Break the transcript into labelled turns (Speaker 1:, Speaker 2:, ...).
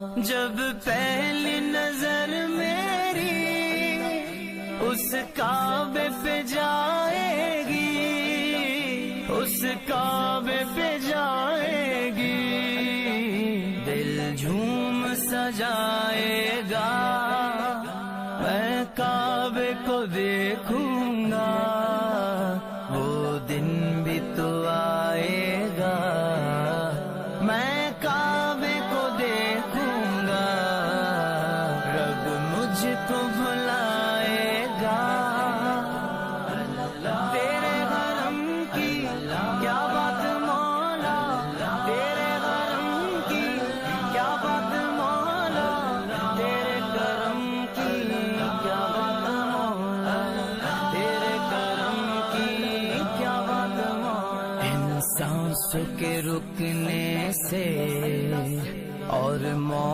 Speaker 1: جب پہلی نظر میری اس کعبے پہ جائے گی، اس کعبے پہ جائے گی، دل جھوم سجائے گا، میں کعبے کو دیکھوں گا، وہ دن بھی تو آئے گا، میں کعبے کو دیکھوں گا، رب مجھ کو بھلائے گا، تیرے حرم کی کیا بات مولا، تیرے حرم کی کیا بات مولا، تیرے کرم کی کیا بات مولا، تیرے کرم کی کیا بات مولا۔ ان سانسوں کے رکنے سے اور موت